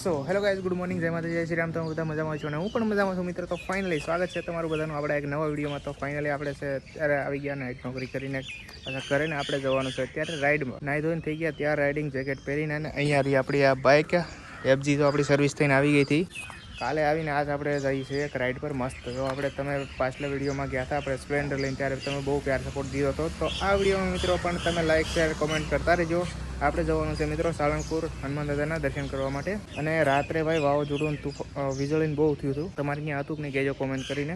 So hello guys, good morning, જય માતા, જય શ્રી રામ. તમે બધા મજામાં છો અને હું પણ મજામાં છું મિત્રો. તો ફાઇનલી સ્વાગત છે તમારું બધાનું આપણા એક નવા વિડીયોમાં. તો ફાઇનલી આપણે છે અત્યારે આવી ગયા નાઇટ નોકરી કરીને પાછા ઘરે ને આપણે જવાનું છે અત્યારે રાઇડમાં. નાહી ધોઈને થઈ ગયા ત્યાં રાઇડિંગ જેકેટ પહેરીને અને અહીંયા આપણી આ બાઇક એફજી તો આપણી સર્વિસ થઈને આવી ગઈ હતી. કાલે આવીને આજ આપણે જઈએ છીએ એક રાઇડ પર મસ્ત. તો આપણે તમે પાછલા વિડીયોમાં ગયા હતા આપણે સ્પ્લેન્ડર લઈને, ત્યારે તમે બહુ પ્યાર સપોર્ટ દીધો હતો. તો આ વિડીયોમાં મિત્રો પણ તમે લાઇક શેર કોમેન્ટ કરતા રહેજો. આપણે જવાનું છે મિત્રો સાળંગપુર હનુમાન દાદાના દર્શન કરવા માટે. અને રાત્રે ભાઈ વાવાઝોડું વીજળીને બહુ થયું હતું. તમારે ત્યાં હતું કે નહીં કહેજો કોમેન્ટ કરીને.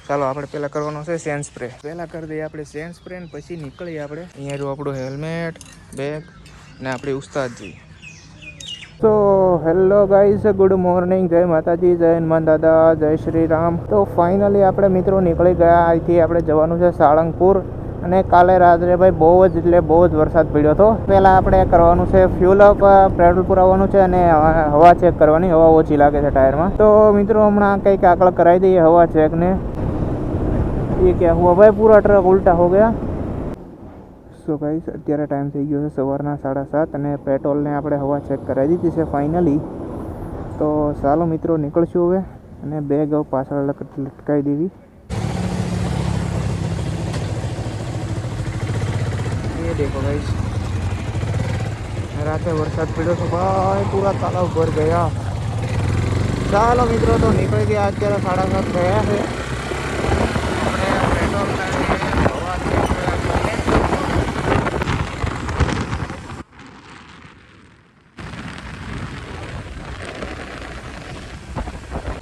ચાલો આપણે પહેલાં કરવાનો છે સેન સ્પ્રે. પહેલાં કરી દઈએ આપણે સેન સ્પ્રે ને પછી નીકળીએ આપણે. અહીંયા જો આપણું હેલ્મેટ, બેગ ને આપણી ઉસ્તાદજી. તો હેલો ગાઈઝ, ગુડ મોર્નિંગ, જય માતાજી, જય હનુમાન દાદા, જય શ્રી રામ. તો ફાઇનલી આપણે મિત્રો નીકળી ગયા. અહીંથી આપણે જવાનું છે સાળંગપુર. અને કાલે રાત્રે ભાઈ બહુ જ વરસાદ પડ્યો હતો. પહેલાં આપણે કરવાનું છે ફ્યુલ અપ, પેટ્રોલ પુરાવવાનું છે અને હવા ચેક કરવાની. હવા ઓછી લાગે છે ટાયરમાં. તો મિત્રો હમણાં કંઈક આકળ કરાવી દઈએ હવા ચેકને. એ क्या हुआ भाई, पूरा ट्रक उल्टा हो गया. સો ગાઈસ, અત્યારે ટાઈમ થઈ ગયો છે સવારના 7:30 અને પેટ્રોલને આપણે હવા ચેક કરાવી દીધી છે ફાઇનલી. તો ચાલો મિત્રો નીકળશું હવે અને બેગ પાછળ લટકાવી દેવી. ये देखो गाइस, रात वरसाद पड़ो तो भाई पूरा तालाब भर गया. ચાલો મિત્રો તો નીકળી ગયા. અત્યારે 7:30 થયા છે.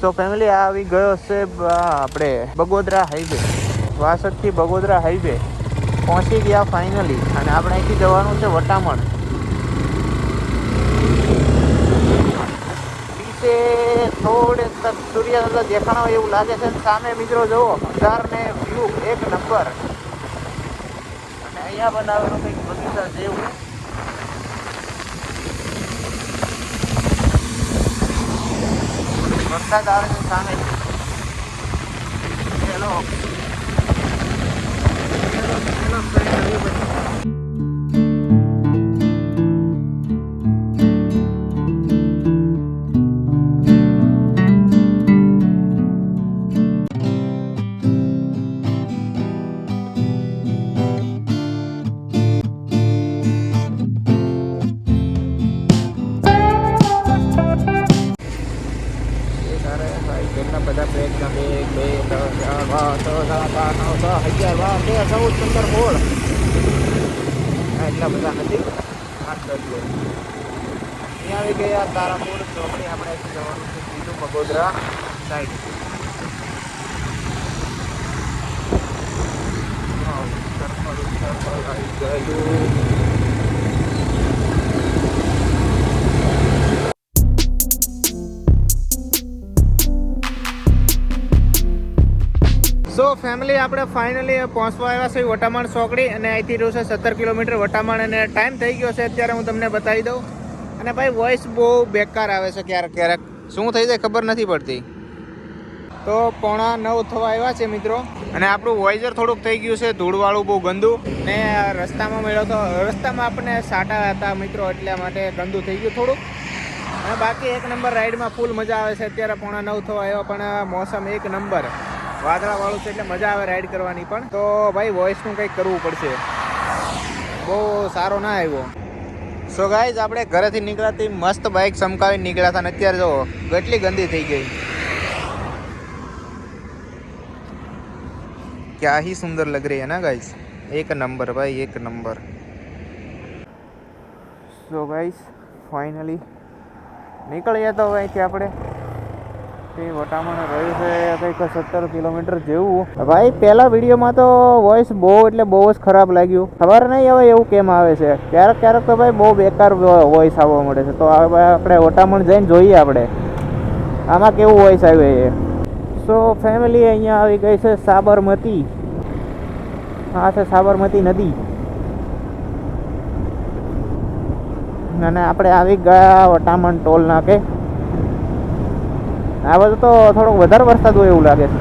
તો ફેમિલી આવી ગયો છે આપણે બગોદરા હાઈવે. વાસદથી બગોદરા હાઈવે પહોંચી ગયા ફાઇનલી. અને આપણે અહીંથી જવાનું છે વટામણ. પીછે થોડે તક સૂર્ય દેખાણો એવું લાગે છે. સામે મિત્રો જુઓ અંધારને વ્યૂ એક નંબર. અને અહીંયા બનાવેલું કંઈક બગીચા જેવું. વરસાદ આવે છે સામે. ચલો બધા બેગના બેગ 2 3 4 5 6 7 8 9 10 11 12 13 14 15 એટલા બધા નથી. 8 10 અહીંયા આવી ગયા તારાપુર ચોકડી. આપણે જવાનું છે સીધું બગોદરા સાઈડ. આવી ગયું. સો ફેમિલી આપણે ફાઇનલી પહોંચવા આવ્યા છે વટામણ ચોકડી. અને અહીંથી રહ્યું છે 17 કિલોમીટર વટામણ. અને ટાઈમ થઈ ગયો છે અત્યારે, હું તમને બતાવી દઉં. અને ભાઈ વોઇસ બહુ બેકાર આવે છે ક્યારેક. શું થઈ જાય ખબર નથી પડતી. તો 8:45 થવા આવ્યા છે મિત્રો. અને આપણું વોઇઝર થોડુંક થઈ ગયું છે ધૂળવાળું, બહુ ગંદુ. ને રસ્તામાં મળ્યો તો રસ્તામાં આપણને સાટા હતા મિત્રો, એટલા માટે ગંદુ થઈ ગયું થોડુંક. અને બાકી એક નંબર રાઈડમાં ફૂલ મજા આવે છે. અત્યારે 8:45 થવા આવ્યા પણ મોસમ એક નંબર વાદળાવાળું છે એટલે મજા આવે રાઈડ કરવાની પણ. તો ભાઈ વોઇસનું કંઈક કરવું પડશે, બહુ સારો ના આવ્યો. સો ગાઈઝ, આપણે ઘરેથી નીકળાતી મસ્ત બાઇક ચમકાવીને નીકળ્યા હતા. અને અત્યારે જો કેટલી ગંદી થઈ ગઈ. ક્યાં ही સુંદર લગ રહી है ना गाइस. एक नंबर भाई, एक नंबर. સો ગાઈસ, ફાઇનલી નીકળીએ તો અહીંથી આપણે. વટામણ રહ્યું છે કંઈક 17 કિલોમીટર જેવું. ભાઈ પહેલા વિડીયોમાં તો વોઇસ બહુ જ ખરાબ લાગ્યું. ખબર નહીં હવે એવું કેમ આવે છે. ક્યારેક તો ભાઈ બહુ બેકાર વોઇસ આવવા મળે છે. તો હવે આપણે વટામણ જઈને જોઈએ આપણે આમાં કેવું વોઇસ આવે છે. સો ફેમિલી અહીંયા આવી ગઈ છે સાબરમતી. આ છે સાબરમતી નદી. અને આપણે આવી ગયા વટામણ ટોલ નાકે. આ બધું તો થોડોક વધારે વરસાદ હોય એવું લાગે છે.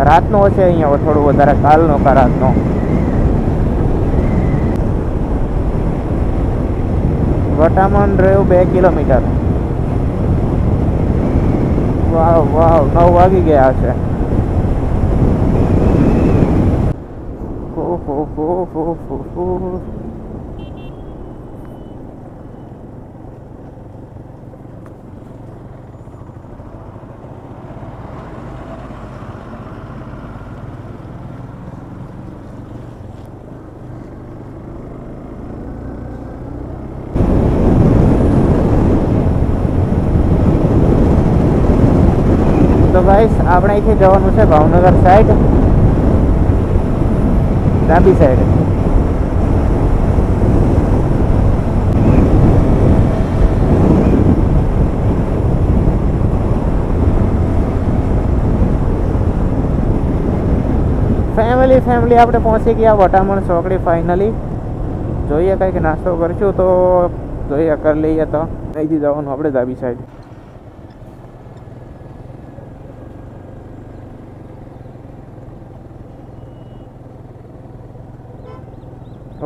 રાતનો હશે અહીંયા થોડું વધારે, કાલનો કા રાતનો. વટામણ રહ્યું 2 કિલોમીટર. વાવ વાવ 9 વાગી ગયા છે. તો ગાઈસ આપણે અહીંથી જવાનું છે ભાવનગર સાઈડ, ડાબી સાઈડ. ફેમિલી આપણે પહોંચી ગયા વટામણ ચોકડી ફાઇનલી. જોઈએ કંઈક નાસ્તો કરશું તો જોઈએ, કરી લઈએ. તો અહીંથી જવાનું આપણે ડાબી સાઈડ.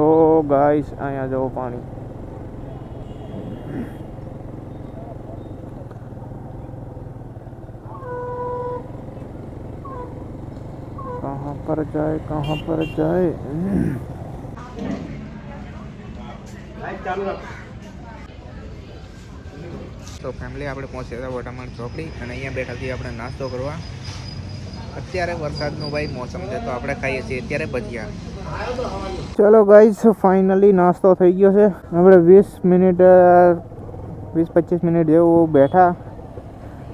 ઓ ગાઈસ અહીંયા જવો પાણી. कहाँ पर जाए તો ફેમિલી આપણે પહોંચ્યા હતા વટામણ ચોકડી અને અહીંયા બેઠા છીએ આપણે નાસ્તો કરવા. અત્યારે વરસાદનું ભાઈ મોસમ છે તો આપણે ખાઈએ છીએ અત્યારે ભજીયા. ચલો ગાઈસ ફાઇનલી નાસ્તો થઈ ગયો છે. આપણે 20-25 મિનિટ જેવું બેઠા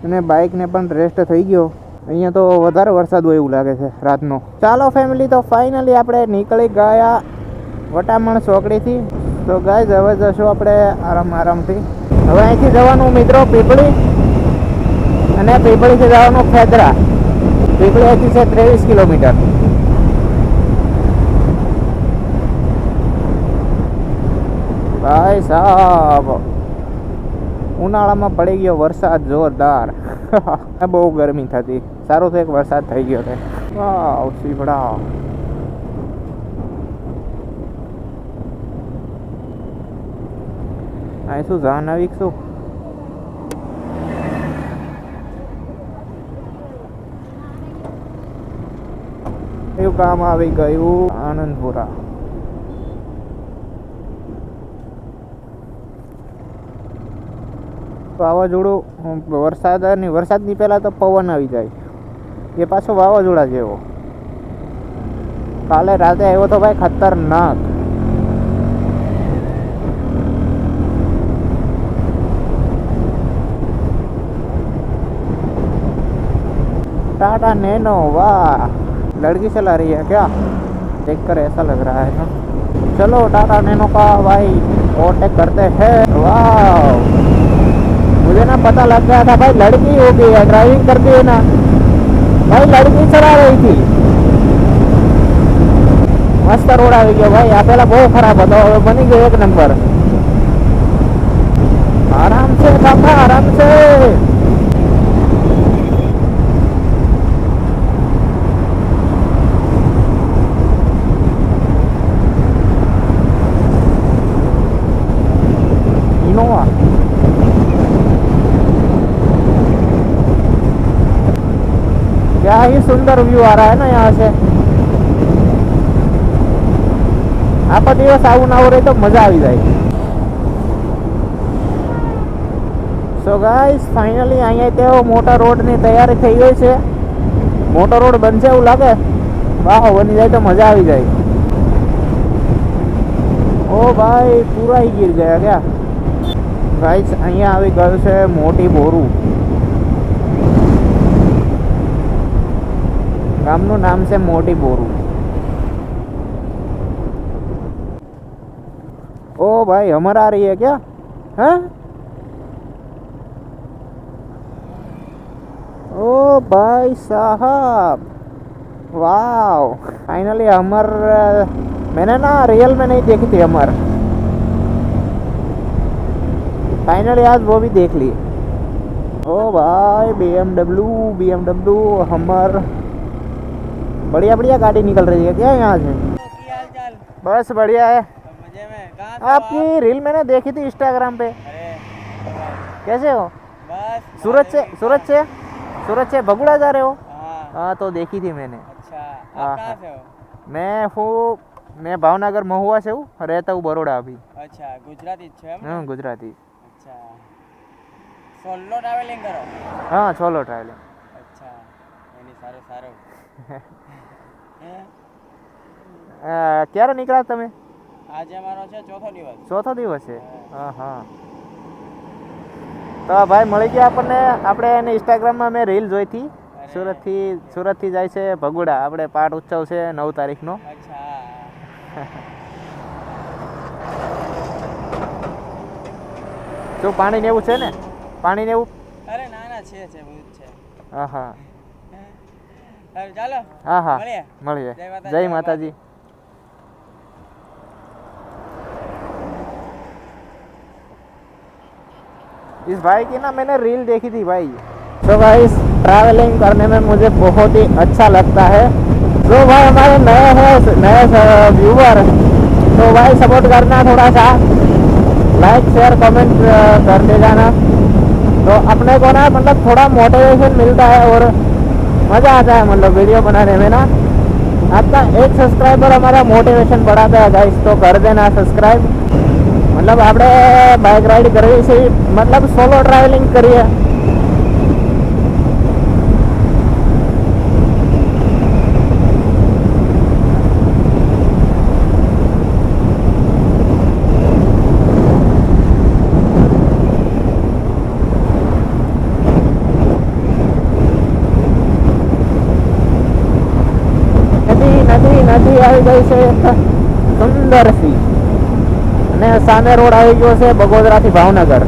અને બાઇકને પણ રેસ્ટ થઈ ગયો. અહીંયા તો વધારે વરસાદ હોય એવું લાગે છે રાતનો. ચાલો ફેમિલી, તો ફાઇનલી આપણે નીકળી ગયા વટામણ ચોકડીથી. તો ગાઈસ હવે જશું આપણે આરામથી. હવે અહીંથી જવાનું મિત્રો પીપળી, અને પીપળીથી જવાનું ખેદરા. પીપળી અહીંથી છે 23 કિલોમીટર. ભાઈ સાહેબ ઉનાળામાં પડી ગયો વરસાદ જોરદાર. બહુ ગરમી થતી. સારું તો એક વરસાદ થઈ ગયો છે. વાવ સીવડા. આ શું જાહ્નવી શું એવું કામ આવી ગયું આનંદપુરા. વાવાઝોડું વરસાદની પહેલાં તો પવન આવી જાય, એ પાછો વાવાઝોડા જેવો. કાલે રાતે આવ્યો તો ભાઈ ખતરનાક. टाटा नैनो, वाह लड़की चला रही है क्या? देख कर ऐसा लग रहा है ना. चलो टाटा नैनो का भाई ओवरटेक करते हैं. वाह मुझे ना पता लग गया था भाई लड़की होगी है, ड्राइविंग करती है ना भाई, लड़की चला रही थी. मस्त रोड આવી ગયો ભાઈ. આ પેલા બહુ ખરાબ હતો, હવે બની ગયો એક નંબર. આરામ છે કાકા, આરામ છે. इनोवा क्या ही सुंदर व्यू आ रहा है ना यहाँ से. આખો દિવસ આવું ના રહે તો મજા આવી જાય. સો ગાઈસ ફાઇનલી અહીંયા તેઓ મોટા રોડની તૈયારી થઈ ગઈ છે. મોટો રોડ બનશે એવું લાગે. વાહ બની જાય તો મજા આવી જાય. ઓ ભાઈ પૂરા ही गिर ગયા क्या ગાઈસ. અહીંયા આવી ગયું છે મોટી બોરું. ગામનું નામ છે મોટી બોરું. ओ भाई हमर आ रही है क्या? हैं? ओ भाई साहब वाव फाइनली हमर मैंने ना रियल में नहीं देखी थी हमर. फाइनली आज वो भी देख ली. ओ भाई BMW हमर बढ़िया गाड़ी निकल रही है क्या यहाँ से. बस बढ़िया है. आपकी रील मैंने देखी थी इंस्टाग्राम पे। कैसे हो? बस सूरत से भगुड़ा जा रहे हो? हाँ। हाँ तो देखी थी मैंने। अच्छा, हाँ, आप कहाँ हाँ। से हो? मैं भावनगर महुआ से हूँ, रहता हूँ बड़ोड़ा अभी। अच्छा, ગુજરાતી જ છો એમ ને? हाँ गुजराती। अच्छा, સોલો ટ્રાવેલિંગ કરો? हाँ सोलो ट्रैवलिंग। અચ્છા, એની સારું સારું. હે? ક્યારે નીકળ્યા તમે? આજે અમારો છે ચોથો દિવસ. ચોથો દિવસ છે? હા હા. તો ભાઈ મળી ગયા આપણને. આપણે એને ઇન્સ્ટાગ્રામમાં મેં રીલ જોઈ હતી. સુરતથી જાય છે ભગુડા. આપણે પાઠ ઉત્સવ છે 9 તારીખનો. અચ્છા. શું પાણી ને એવું છે ને? પાણી ને એવું? અરે ના ના છે બધું જ છે. હા હા. સારું ચાલો. हाँ हाँ મળીએ. जय माता जी। इस भाई की ना मैंने रील देखी थी भाई। तो भाई ट्रैवलिंग करने में मुझे बहुत ही अच्छा लगता है। तो भाई हमारे नए व्यूवर, तो भाई सपोर्ट करना, थोड़ा सा लाइक शेयर कमेंट कर दे जाना। तो अपने को ना मतलब थोड़ा मोटिवेशन मिलता है और मज़ा आता है मतलब वीडियो बनाने में ना। आपका एक सब्सक्राइबर हमारा मोटिवेशन बढ़ाता है गाइस, तो कर देना सब्सक्राइब। मतलब આપણે બાઇક રાઈડ કરવી છે, मतलब સોલો ટ્રાવેલિંગ કરીએ। નદી આવી ગઈ છે સુંદર સી, અને સામે રોડ આવી ગયો છે બગોદરાથી ભાવનગર।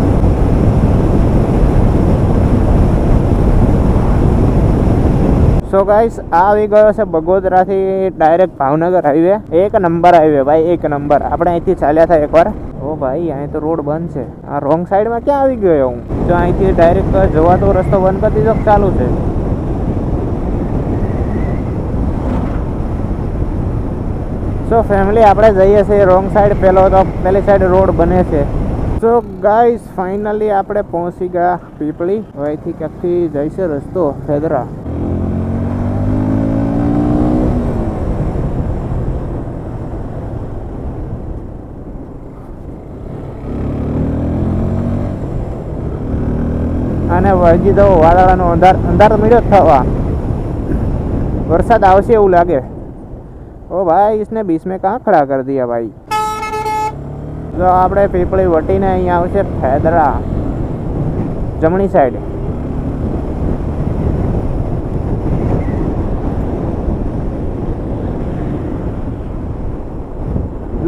સો ગાઈસ આ આવી ગયો છે બગોદરાથી ડાયરેક્ટ ભાવનગર હાઈવે। એક નંબર હાઈવે ભાઈ, એક નંબર। આપણે અહીંથી ચાલ્યા હતા એકવાર। ઓ ભાઈ અહીં તો રોડ બંધ છે। આ રોંગ સાઈડમાં ક્યાં આવી ગયો હું? જો અહીંથી ડાયરેક્ટ જવાતો રસ્તો બંધ કરી દીધો, ચાલુ છે। સો ફેમિલી આપણે જઈએ છીએ રોંગ સાઈડ। પેલી સાઈડ રોડ બને છે। સો ગાઈસ ફાઇનલી આપણે પહોંચી ગયા પીપળી। અહીંથી ક્યાંકથી જાય છે રસ્તો ફેદરા। અને વળગી જવો, વાદળાનો અંધાર મળ્યો થવા, વરસાદ આવશે એવું લાગે। ओ भाई इसने बीच में कहाँ खड़ा कर दिया भाई। जो આપણે પીપળી વટીને અહીંયા આવશે ફેદરા જમણી side.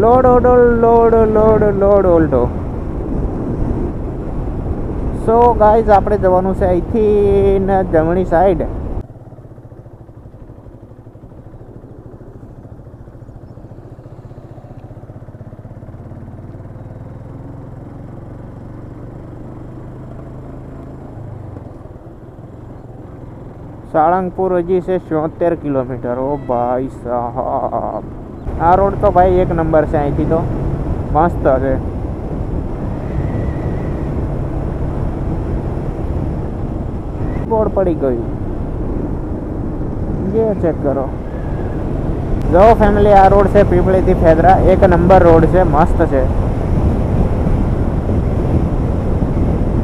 Load Alto. So guys આપણે જવાનું છે અહીંથી ને જમણી સાઈડ। साळंगपुर हजी से 76 किलोमीटर। ओ भाई साहब आ रोड तो भाई एक नंबर से। अहीं तो मस्त है। बोर्ड पड़ी गई, ये चेक करो। जो फैमिली आ रोड से पीपली थी फेदरा एक नंबर रोड से, मस्त है।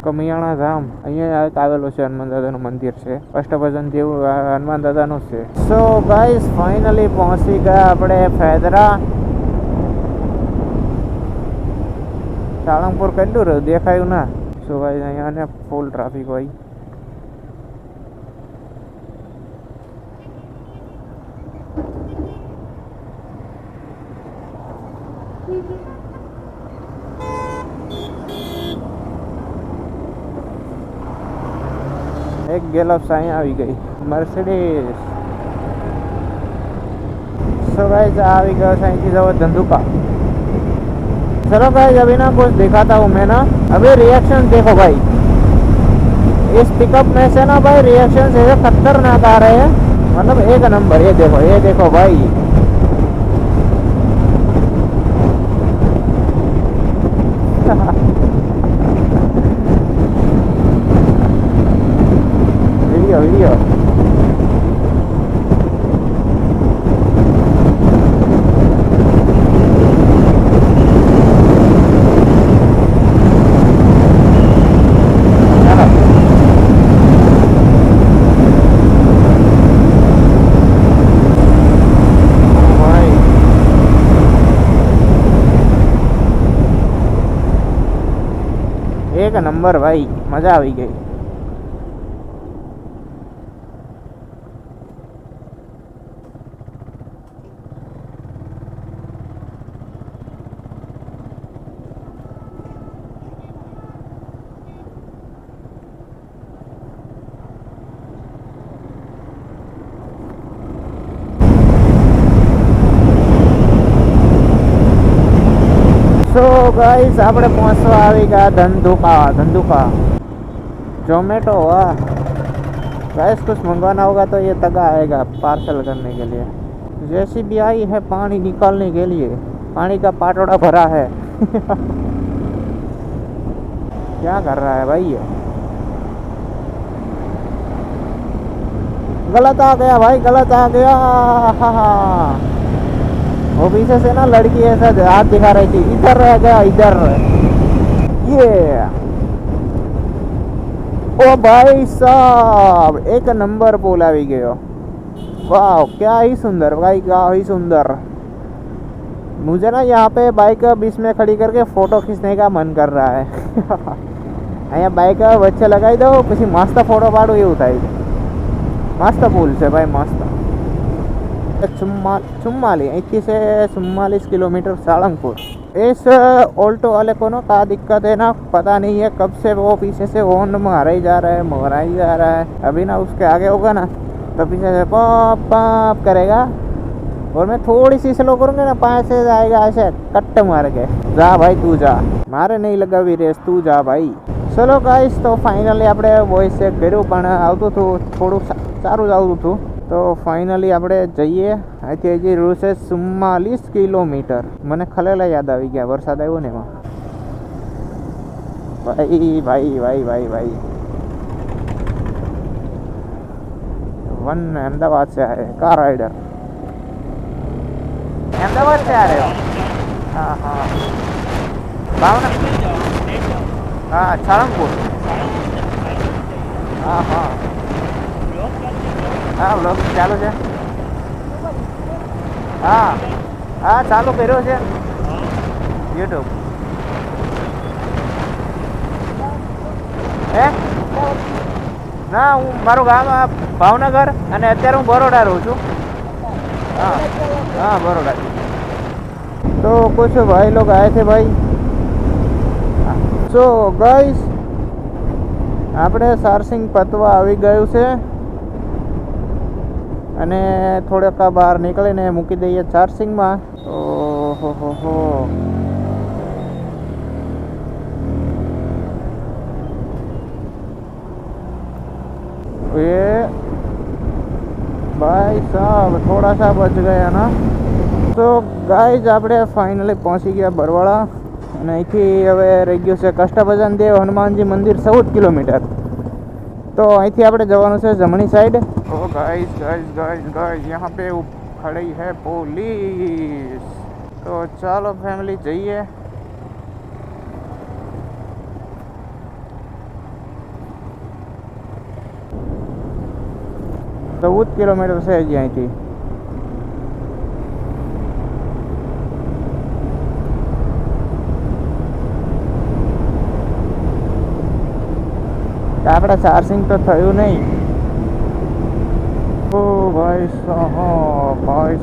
કમિયાણા ધામ અહીંયા આવેલું છે, હનુમાન દાદાનું મંદિર છે। અષ્ટભજન જેવું હનુમાન દાદાનું છે। સો ગાઈસ ફાઇનલી પહોંચી ગયા આપણે ફેદરા। સાળંગપુર કેટલું રહ્યું દેખાયું ના। સો ગાઈસ અહીંયા ને ફૂલ ટ્રાફિક હોય। एक गैलप्स અહીં આવી ગઈ મર્સિડીઝ। सो गाइस આવી गया है અહીંથી જવો ધંધુકા। चलो गाइस अभी ना कुछ दिखाता हूँ मैं ना। अभी रिएक्शन देखो भाई, इस पिकअप में से ना भाई रिएक्शन ऐसे खतरनाक आ रहे हैं, मतलब एक नंबर। ये देखो भाई, वीडियो वीडियो एक नंबर भाई, मजा આવી ગઈ. तो गाइस આપણે પહોંચવા આવી ગયા धंधुका जोमेटो. वाह गाइस, कुछ मंगवाना होगा तो ये तगा आएगा पार्सल करने के लिए. जैसी भी आई है पानी निकालने के लिए, पानी का पाटोड़ा भरा है. क्या कर रहा है भाई ये? गलत आ गया भाई, गलत आ गया. वो पीछे से ना लड़की ऐसा हाथ दिखा रही थी, इधर रह गया, इधर. ये ओ भाई साहब, एक नंबर पुल આવી ગયો. वाह, क्या ही सुंदर भाई, क्या ही सुंदर. मुझे ना यहाँ पे बाइक बीच में खड़ी करके फोटो खींचने का मन कर रहा है. અહીંયા બાઇક વચ્ચે લગાવી દો, પછી મસ્ત ફોટો પાડું એવું થાય. મસ્ત પુલ છે ભાઈ, મસ્ત. 44 किलोमीटर सालंगपुर. इस ऑल्टो वाले को ना क्या दिक्कत है ना, पता नहीं है कब से वो पीछे से हॉर्न मारा ही जा रहा है, मारा ही जा रहा है. अभी ना उसके आगे होगा ना तो पीछे से पॉप पॉप करेगा, और मैं थोड़ी सी स्लो करूँगा ना, पाँच से जाएगा ऐसे कट्ट मार के. जा भाई तू जा, मारे नहीं लगा भी रेस, तू जा भाई. चलो गाइस, तो फाइनली આપણે વોઇસ ચેક કર્યું, પણ આવતું હતું થોડું સારું જ આવતું હતું. તો ફાઇનલી આપણે જઈએ. અહીંથી હજી રૂટ છે 44 કિલોમીટર. મને ખલેલા યાદ આવી ગયા, વરસાદ આવ્યો ને એમાં. ભાઈ ભાઈ ભાઈ ભાઈ ભાई वन अहमदाबाद से आए, कार राइडर अहमदाबाद से आ रहे हो? हाँ हाँ, भावना, हाँ सारंगपुर. हाँ हाँ हाँ, વ્લોગ ચાલુ છે. હા હા, ચાલુ કર્યો છે યુટ્યુબ. હે ના, હું મારું ગામ ભાવનગર, અને અત્યારે હું બરોડા રહું છું. हाँ हाँ, बरोड़ा. तो कुछ भाई लोग आए थे भाई. सो गाइस, આપણે સારસિંગ પતવા આવી ગયું છે, અને થોડાક બહાર નીકળીને મૂકી દઈએ ચાર્જિંગમાં. ઓહો, ये भाई साहब थोड़ा सा बच गया ना. તો ગાઈઝ, આપણે ફાઇનલી પહોંચી ગયા બરવાળા, અને અહીંથી હવે રહી ગયું છે કષ્ટભજન દેવ હનુમાનજી મંદિર 14 કિલોમીટર. तो અહીંથી આપણે જવાનું છે જમણી સાઈડ. ઓ ગાઈઝ ગાઈઝ ગાઈઝ ગાઈઝ, यहाँ पे खड़ी है पुलिस. तो ચાલો ફેમિલી જઈએ. तो 14 કિલોમીટર છે હજી અહીંથી. આપણે ચાર્જિંગ તો થયું નહીં. ઓ ભાઈ સાહેબ, ભાઈ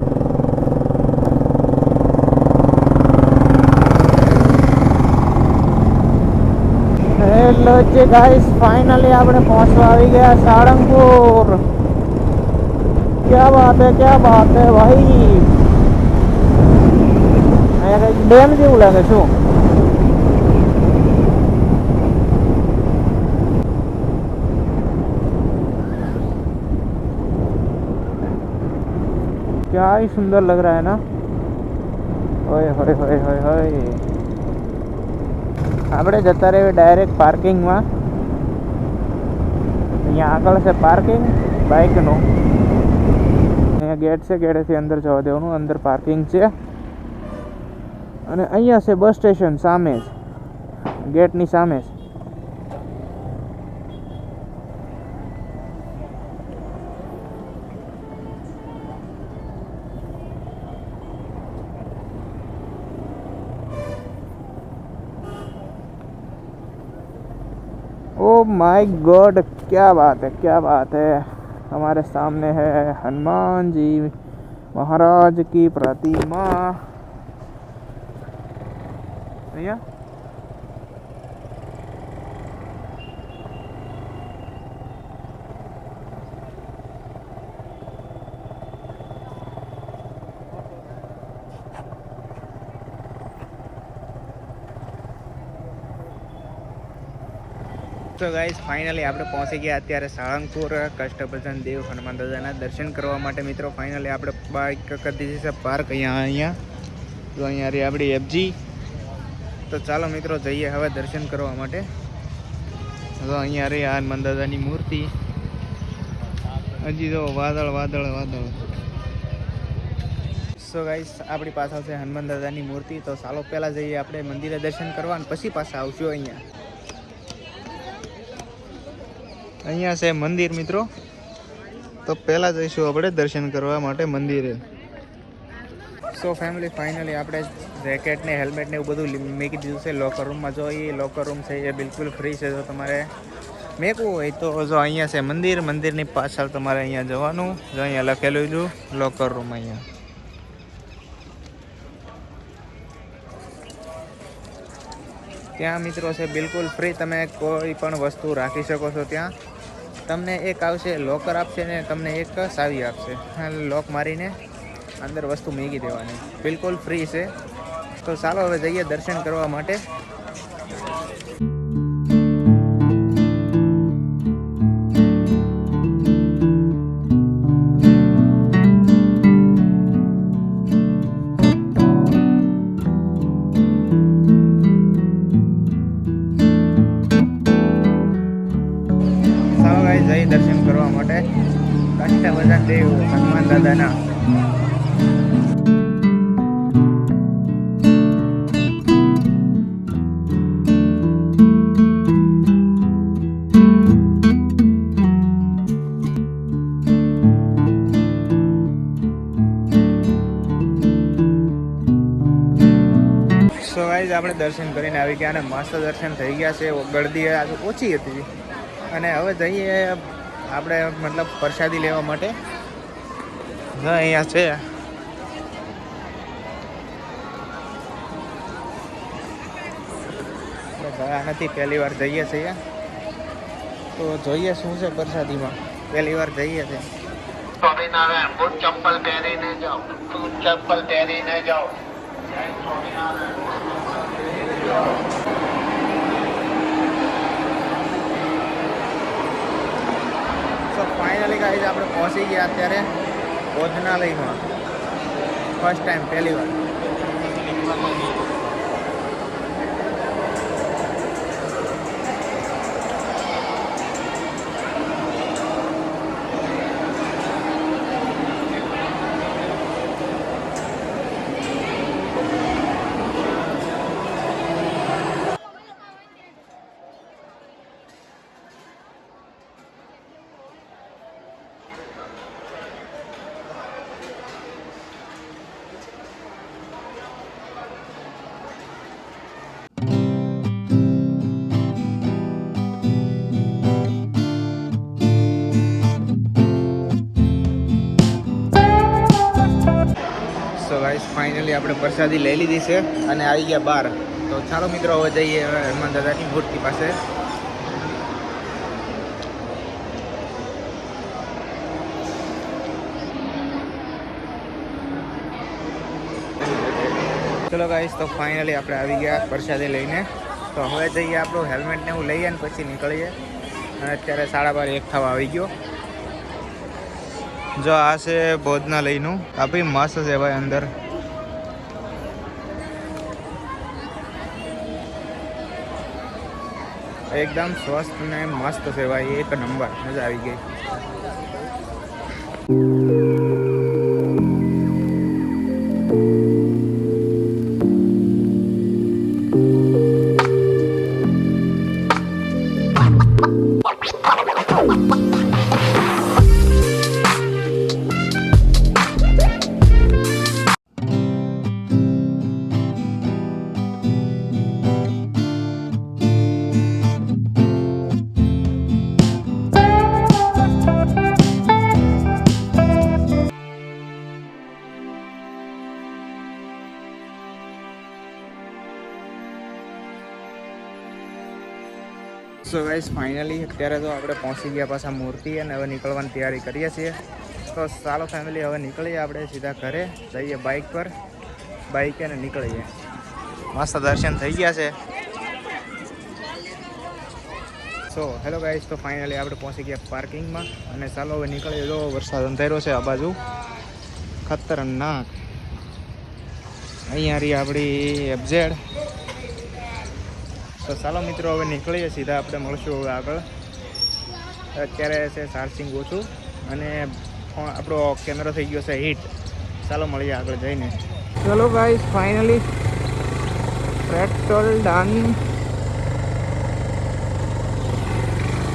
હેલો જે ગાઈસ, ફાઇનલી આપણે પહોંચવા આવી ગયા સાળંગપુર. क्या बात है, क्या बात है भाई. અહીંયા કંઈક ડેમ જેવું લાગે શું? क्या ही सुंदर लग रहा है ना. ओए होए होए होए होए. આપણે જતા રહીએ ડાયરેક્ટ પાર્કિંગમાં. અહીંયા આગળ છે પાર્કિંગ બાઇકનું. અહીંયા ગેટ છે, ગેટેથી અંદર જવા દેવાનું. અંદર પાર્કિંગ છે અને અહીંયા છે બસ સ્ટેશન સામે જ, ગેટની સામે જ. ओ माय गॉड, क्या बात है, क्या बात है. हमारे सामने है हनुमान जी महाराज की प्रतिमा. भैया તો ગાઈસ ફાઇનલી આપણે પહોંચી ગયા અત્યારે સાળંગપુર કષ્ટભંજન દેવ હનુમાન દાદાના દર્શન કરવા માટે. મિત્રો ફાઇનલી આપણે બાઇક કરી દીધી છે પાર્ક અહીંયા. તો અહીંયા રહી આપણી એફજી. તો ચાલો મિત્રો જઈએ હવે દર્શન કરવા માટે. તો અહીંયા રહી હનુમાન દાદાની મૂર્તિ. હજી તો વાદળ વાદળ વાદળ. સો ગાઈસ આપણી પાછળ છે હનુમાન દાદાની મૂર્તિ. તો ચાલો પહેલાં જઈએ આપણે મંદિરે દર્શન કરવા અને પછી પાછા આવશું અહીંયા. અહીંયા છે મંદિર મિત્રો. તો પહેલાં જઈશું આપણે દર્શન કરવા માટે મંદિરે. સો ફેમિલી ફાઇનલી આપણે જેકેટ ને હેલ્મેટ ને એવું બધું મૂકી દીધું છે લોકર રૂમમાં. જો એ લોકર રૂમ છે એ બિલકુલ ફ્રી છે. જો તમારે મેકવું હોય તો જો અહીંયા છે મંદિર. મંદિરની પાછળ તમારે અહીંયા જવાનું. જો અહીંયા લખેલું હતું લોકર રૂમ. અહીંયા ત્યાં મિત્રો છે બિલકુલ ફ્રી. તમે કોઈ પણ વસ્તુ રાખી શકો છો ત્યાં. તમને એક આવશે લોકર આપશે ને તમને એક ચાવી આપશે. લોક મારીને અંદર વસ્તુ મૂકી દેવાની. બિલકુલ ફ્રી છે. તો ચાલો હવે જઈએ દર્શન કરવા માટે. જઈ દર્શન કરવા માટે કષ્ટભંજન દેવ હનુમાન દાદાના. સો ગાઈઝ આપણે દર્શન કરીને આવી ગયા અને મસ્ત દર્શન થઈ ગયા છે. ગળદી આજે ઓછી હતી અને હવે જઈએ આપણે મતલબ પ્રસાદી લેવા માટે. અહીંયા છે ગયા નથી, પહેલી વાર જઈએ છીએ. તો જોઈએ શું છે પ્રસાદીમાં. પહેલી વાર જઈએ છીએ. સ્વામિનારાયણ બુટ ચપ્પલ પહેરીને જાઓ, બુટ ચપ્પલ પહેરીને જાઓ. તો ફાઇનલી ગાઈઝ આપણે પહોંચી ગયા અત્યારે ભોજનાલયમાં. ફર્સ્ટ ટાઈમ, પહેલી વાર. સો ગાઈસ ફાઇનલી આપણે પ્રસાદી લઈ લીધી છે અને આવી ગયા બહાર. તો ચાલો મિત્રો હવે જઈએ હનુમાન દાદાની મૂર્તિ પાસે. ચલો ગાઈસ તો ફાઇનલી આપણે આવી ગયા પ્રસાદી લઈને. તો હવે જઈએ આપણું હેલ્મેટ ને એવું લઈએ અને પછી નીકળીએ. અને અત્યારે 12:30 થવા આવી ગયો. જો આ છે ભોજનાલયનું. કાફી મસ્ત છે ભાઈ અંદર. એકદમ સ્વસ્થ ને મસ્ત છે ભાઈ, એક નંબર, મજા આવી ગઈ. સો ગાઈસ ફાઇનલી અત્યારે તો આપણે પહોંચી ગયા પાછા મૂર્તિ અને હવે નીકળવાની તૈયારી કરીએ છીએ. તો ચાલો ફેમિલી હવે નીકળીએ આપણે સીધા ઘરે, જઈએ બાઇક પર, બાઇક અને નીકળીએ. મસ્ત દર્શન થઈ ગયા છે. સો હેલો ગાઈસ, તો ફાઇનલી આપણે પહોંચી ગયા પાર્કિંગમાં અને ચાલો હવે નીકળીએ. જો વરસાદ અંધાર્યો છે આ બાજુ, ખતરનાક. અહીંયા રહી આપણી એફઝેડ. તો ચાલો મિત્રો હવે નીકળીએ સીધા, આપણે મળશું હવે આગળ. અત્યારે છે ચાર્જિંગ ઓછું અને આપણો કેમેરો થઈ ગયો છે હીટ. ચાલો મળીએ આગળ જઈને. ચલો ગાઈસ ફાઇનલી पेट्रोल डन.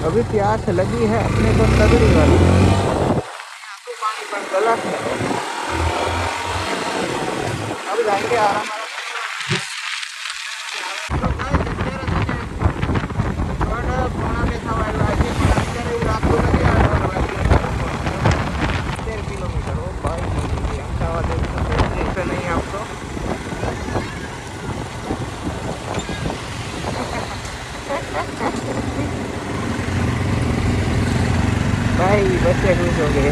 अभी प्यास लगी है अपने को तगड़ी वाली. पानी पर गलत है. अब जाएंगे आराम भाई बच्चे खुश हो गए.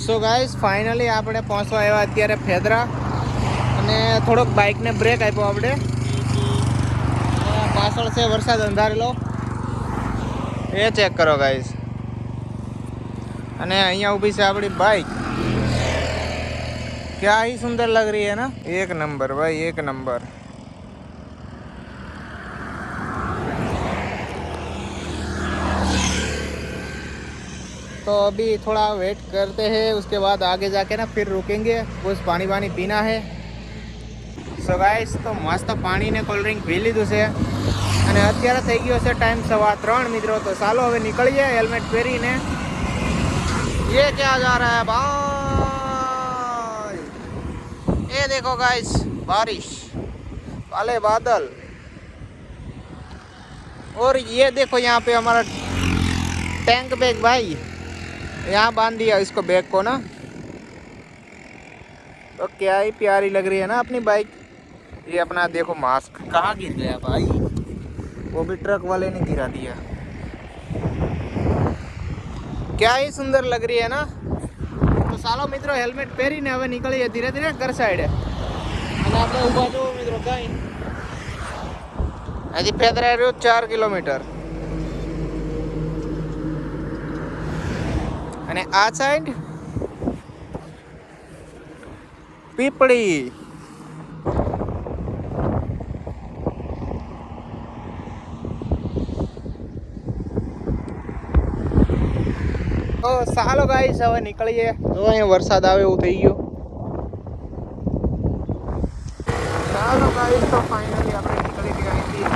સો ગાઈસ ફાઇનલી આપણે પહોંચવા આવ્યા અત્યારે ફેદરા અને થોડોક બાઇકને બ્રેક આપ્યો આપણે. પાછળ છે વરસાદ અંધારેલો, એ ચેક કરો ગાઈસ. અને અહીંયા ઊભી છે આપણી બાઇક. क्या ही सुंदर लग रही है ना, एक नंबर भाई, एक नंबर. तो अभी थोड़ा वेट करते हैं, उसके बाद आगे जाके ना फिर रुकेंगे, कुछ पानी वानी पीना है. સો ગાઈસ તો મસ્ત પાણી ને કોલ્ડ ડ્રિંક પી લીધું છે અને અત્યારે થઈ ગયો છે ટાઈમ 3:15 મિત્રો. તો ચાલો હવે નીકળીએ હેલ્મેટ પહેરીને. ये क्या जा रहा है भाई, ये देखो गाइस बारिश, काले बादल, और ये देखो यहाँ पे हमारा टैंक बैग भाई, यहाँ बांध दिया इसको बैग को ना. तो क्या ही प्यारी लग रही है ना अपनी बाइक. ये अपना देखो मास्क कहाँ गिर गया भाई, वो भी ट्रक वाले ने गिरा दिया. क्या ही सुंदर लग रही है ना. तो ચાલો મિત્રો હેલ્મેટ પહેરીને હવે નીકળીએ ધીરે ધીરે ઘર સાઈડે. અને આપણે ઊભા જો મિત્રો કઈ હજી ફેદરા રહ્યો 4 કિલોમીટર. અને આ સાઈડ પીપળી. તો ચાલો ગાઈસ હવે નીકળીએ. જો અહીંયા વરસાદ આવે એવું થઈ ગયો. ચાલો ગાઈસ તો ફાઇનલી આપણે નીકળી ગયા અહીંથી.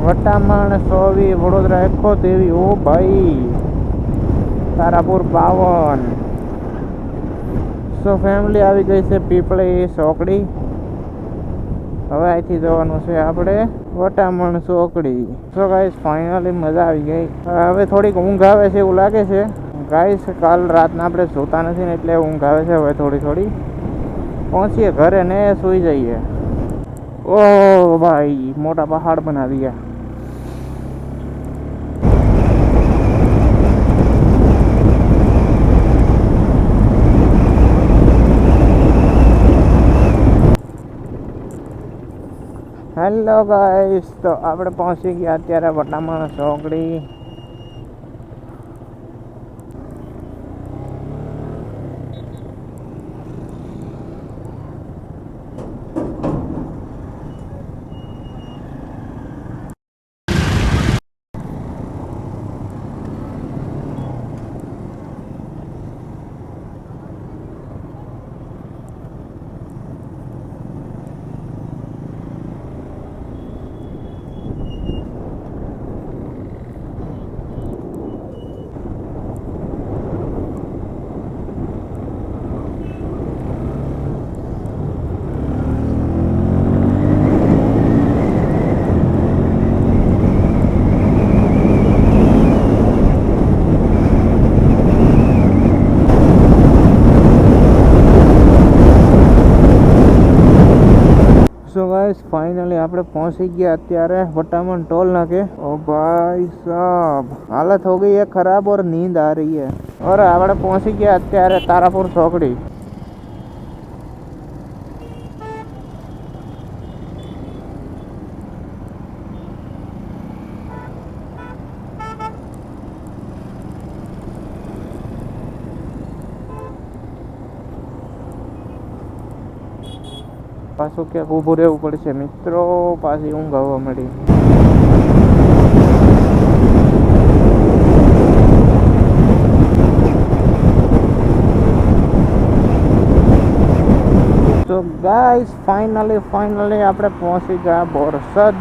વટામણ, સોવી, વડોદરા 71. ઓ ભાઈ, તારાપુર 52. સો ફેમિલી આવી ગઈ છે પીપળી ચોકડી. હવે અહીંથી જવાનું છે આપણે વટામણ ચોકડી. સો ગાઈસ ફાઇનલી મજા આવી ગઈ. હવે થોડીક ઊંઘ આવે છે એવું લાગે છે ગાઈસ. કાલ રાતના આપણે જોતા નથી ને એટલે ઊંઘ આવે છે હવે થોડી થોડી. પહોંચીએ ઘરે ને સૂઈ જઈએ. ओ भाई मोटा पहाड़ बना दिया। હેલો ગાઈસ, તો આપણે પહોંચી ગયા અત્યારે વટામણ ચોકડી. સો ગાઈસ, ફાઇનલી આપણે પહોંચી ગયા અત્યારે वटामन टोल नाके. ओ भाई साहब, हालत हो गई है खराब और नींद आ रही है. और આપણે પહોંચી ગયા અત્યારે તારાપુર ચોકડી. પાછું ક્યાંક ઊભું રહેવું પડશે મિત્રો, પાછી ઊંઘ આવવા મળી. તો ગાઈસ, ફાઇનલી આપણે પહોંચી ગયા બોરસદ.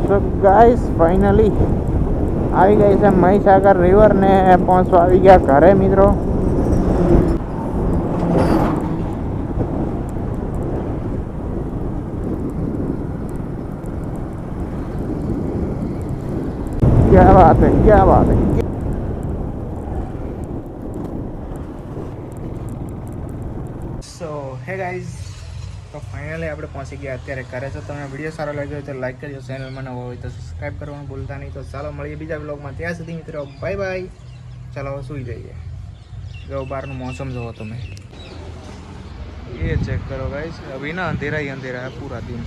તો ગાઈસ, ફાઇનલી આવી ગઈ છે મહીસાગર રિવર ને પહોંચવા આવી ગયા ઘરે મિત્રો. ક્યા વાત હે, ક્યા વાત હે. સો હે ગાઈઝ, તો ફાઇનલી આપણે પહોંચી ગયા અત્યારે ઘરે. તો તમને વિડીયો સારો લાગ્યો હોય તો લાઈક કરજો, ચેનલમાં નવો હોય તો સબસ્ક્રાઈબ કરવાનું ભૂલતા નહીં. તો ચાલો મળીએ બીજા બ્લોગમાં, ત્યાં સુધી મિત્રો બાય બાય. ચાલો હવે સૂઈ જઈએ. જો બહારનું મોસમ જોવો તમે, ये चेक करो गाइस, अभी ना अंधेरा ही अंधेरा है पूरा दिन.